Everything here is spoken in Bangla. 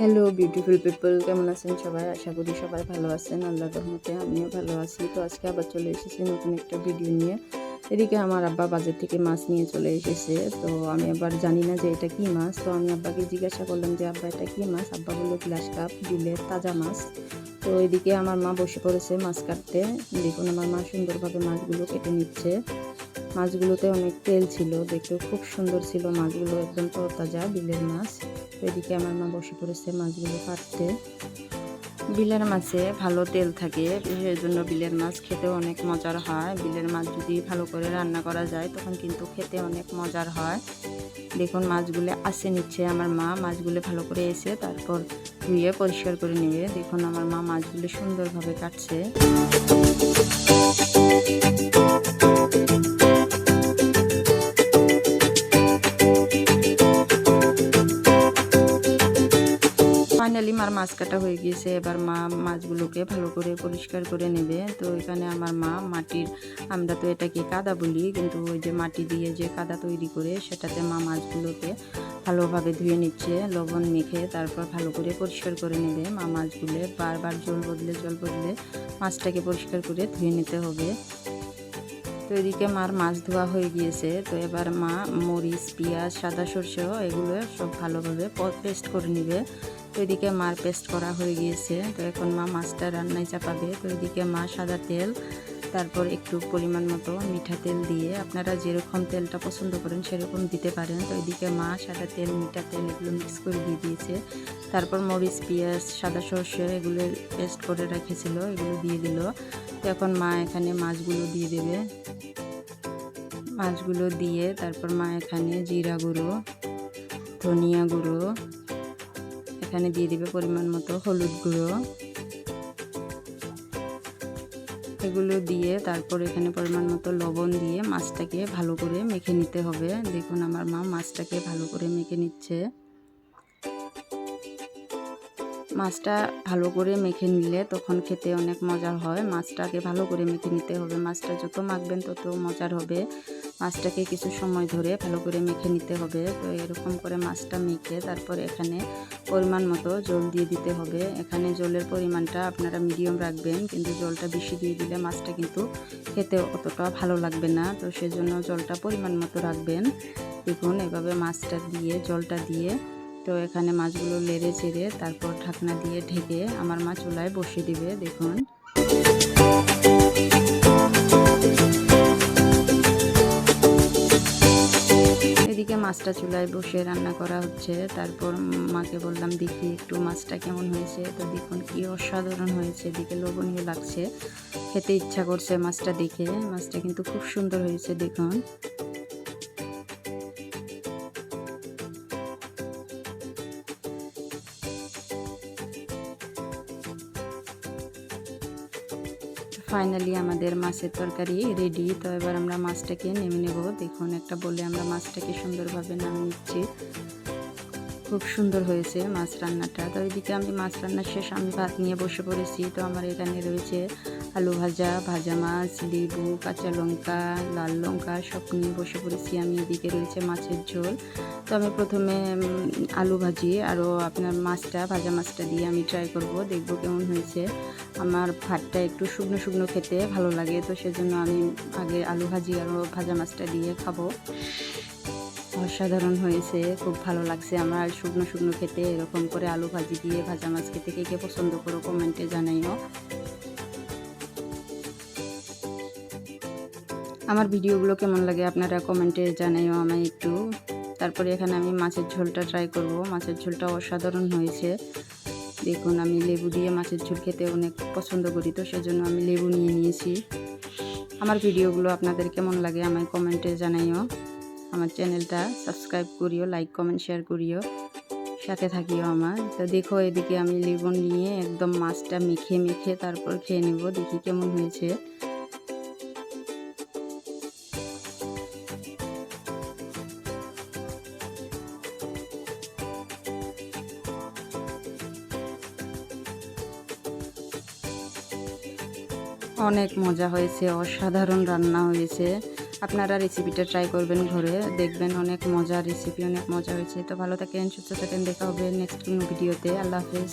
হ্যালো বিউটিফুল পিপল, কেমন আছেন সবাই? আশা করি সবাই ভালো আছেন। আল্লাহর রহমতে আমিও ভালো আছি। তো আজকে আবার চলে এসেছি নতুন একটা ভিডিও নিয়ে। এদিকে আমার আব্বা বাজার থেকে মাছ নিয়ে চলে এসেছে। তো আমি আবার জানি না যে এটা কি মাছ। তো আমি আব্বাকে জিজ্ঞাসা করলাম যে আব্বা এটা কি মাছ? আব্বা বললো গ্লাস কাপ, বিলের তাজা মাছ। তো এদিকে আমার মা বসে পড়েছে মাছ কাটতে। দেখুন আমার মা সুন্দরভাবে মাছগুলো কেটে নিচ্ছে। মাছগুলোতে অনেক তেল ছিল, দেখতেও খুব সুন্দর ছিল মাছগুলো, একদম তরতাজা বিলের মাছ। তো এদিকে আমার মা বসে পড়েছে মাছগুলো কাটতে। বিলের মাছে ভালো তেল থাকে, সেই জন্য বিলের মাছ খেতেও অনেক মজার হয়। বিলের মাছ যদি ভালো করে রান্না করা যায় তখন কিন্তু খেতে অনেক মজার হয়। দেখুন মাছগুলো আসে নিচ্ছে আমার মা, মাছগুলো ভালো করে এসে তারপর ধুয়ে পরিষ্কার করে নেবে। দেখুন আমার মা মাছগুলো সুন্দরভাবে কাটছে। ফাইনালি মার মাছ কাটা হয়ে গিয়েছে। এবার মা মাছগুলোকে ভালো করে পরিষ্কার করে নেবে। তো এখানে আমার মা মাটির, আমরা তো এটাকে কাদা বলি, কিন্তু ওই যে মাটি দিয়ে যে কাদা তৈরি করে সেটাতে মা মাছগুলোকে ভালোভাবে ধুয়ে নিচ্ছে, লবণ মেখে তারপর ভালো করে পরিষ্কার করে নেবে। মা মাছগুলো বারবার জল বদলে মাছটাকে পরিষ্কার করে ধুয়ে নিতে হবে। তো এদিকে মার মাছ ধোয়া হয়ে গিয়েছে। তো এবার মা মরিচ, পেঁয়াজ, সাদা সরষে এগুলো সব ভালোভাবে পেস্ট করে নেবে। তো এদিকে মার পেস্ট করা হয়ে গিয়েছে। তো এখন মা মাছটা রান্নায় চাপাবে। তো এদিকে মা সাদা তেল, তারপর একটু পরিমাণ মতো মিঠা তেল দিয়ে, আপনারা যেরকম তেলটা পছন্দ করেন সেরকম দিতে পারেন। তো এদিকে মা সাদা তেল, মিঠা তেল এগুলো মিক্স করে দিয়ে দিয়েছে। তারপর মরিচ, পেঁয়াজ, সাদা সরষে এগুলো পেস্ট করে রেখেছিল, এগুলো দিয়ে দিল। তো এখন মা এখানে মাছগুলো দিয়ে দেবে। মাছগুলো দিয়ে তারপর মা এখানে জিরা গুঁড়ো, ধনিয়া গুঁড়ো, এখানে দিয়ে দিবে পরিমাণ মতো হলুদ গুঁড়ো, এগুলো দিয়ে তারপর এখানে পরিমাণ মতো লবণ দিয়ে মাছটাকে ভালো করে মেখে নিতে হবে। দেখুন আমার মা মাছটাকে ভালো করে মেখে নিচ্ছে। মাছটা ভালো করে মেখে নিলে তখন খেতে অনেক মজার হয়। মাছটাকে ভালো করে মেখে নিতে হবে। মাছটা যত মাখবেন তত মজার হবে। মাছটাকে কিছু সময় ধরে ভালো করে মেখে নিতে হবে। তো এরকম করে মাছটা মেখে তারপর এখানে পরিমাণ মতো জল দিয়ে দিতে হবে। এখানে জলের পরিমাণটা আপনারা মিডিয়াম রাখবেন, কিন্তু জলটা বেশি দিয়ে দিলে মাছটা কিন্তু খেতে অতটা ভালো লাগবে না। তো সেজন্য জলটা পরিমাণ মতো রাখবেন। দেখুন এভাবে মাছটা দিয়ে জলটা দিয়ে, তো এখানে মাছগুলো নেড়ে চেড়ে তারপর ঢাকনা দিয়ে ঢেকে আমার মা চুলায় বসিয়ে দিবে। দেখুন এদিকে মাছটা চুলায় বসে রান্না করা হচ্ছে। তারপর মাকে বললাম দেখি একটু মাছটা কেমন হয়েছে। তো দেখুন কি অসাধারণ হয়েছে, এদিকে লোভনীয় লাগছে, খেতে ইচ্ছা করছে মাছটা দেখে। মাছটা কিন্তু খুব সুন্দর হয়েছে দেখুন। ফাইনালি আমাদের মাছের তরকারি রেডি। তো এবার আমরা মাছটাকে নেমে নেব। দেখুন একটা বলে আমরা মাছটাকে সুন্দরভাবে নামিয়ে নিচ্ছি। খুব সুন্দর হয়েছে মাছ রান্নাটা। তো এদিকে আমি মাছ রান্না শেষ, আমি ভাত নিয়ে বসে পড়েছি। তো আমার এখানে রয়েছে আলু ভাজা, ভাজা মাছ, লেবু, কাঁচা লঙ্কা, লাল লঙ্কা সব নিয়ে বসে পড়েছি আমি। এদিকে রয়েছে মাছের ঝোল। তো আমি প্রথমে আলু ভাজি আরও আপনার মাছটা, ভাজা মাছটা দিয়ে আমি ট্রাই করব, দেখব কেমন হয়েছে। আমার ভাতটা একটু শুকনো শুকনো খেতে ভালো লাগে, তো সেজন্য আমি আগে আলু ভাজি আরও ভাজা মাছটা দিয়ে খাবো। অসাধারণ হয়েছে, খুব ভালো লাগছে আমার শুকনো শুকনো খেতে। এরকম করে আলু ভাজি দিয়ে ভাজা মাছ খেতে কে কে পছন্দ করো কমেন্টে জানাইও। আমার ভিডিওগুলো কেমন লাগে আপনারা কমেন্টে জানাইও আমায় একটু। তারপরে এখানে আমি মাছের ঝোলটা ট্রাই করব। মাছের ঝোলটা অসাধারণ হয়েছে। দেখুন আমি লেবু দিয়ে মাছের ঝোল খেতে অনেক পছন্দ করি, তো সেজন্য আমি লেবু নিয়ে নিয়েছি। আমার ভিডিওগুলো আপনাদের কেমন লাগে আমায় কমেন্টে জানাইও। আমার চ্যানেলটা সাবস্ক্রাইব করিও, লাইক কমেন্ট শেয়ার করিও, সাথে থাকিও আমার। তো দেখো এদিকে আমি লেবু নিয়ে একদম মাছটা মেখে মেখে তারপর খেয়ে নেব, দেখি কেমন হয়েছে। অনেক মজা হয়েছে, অসাধারণ রান্না হয়েছে। আপনারা রেসিপিটা ট্রাই করবেন ঘরে, দেখবেন অনেক মজার রেসিপি, অনেক মজা হয়েছে। তো ভালো থাকেন, সুস্থ থাকেন, দেখা হবে নেক্সট কোনো ভিডিওতে। আল্লাহ হাফেজ।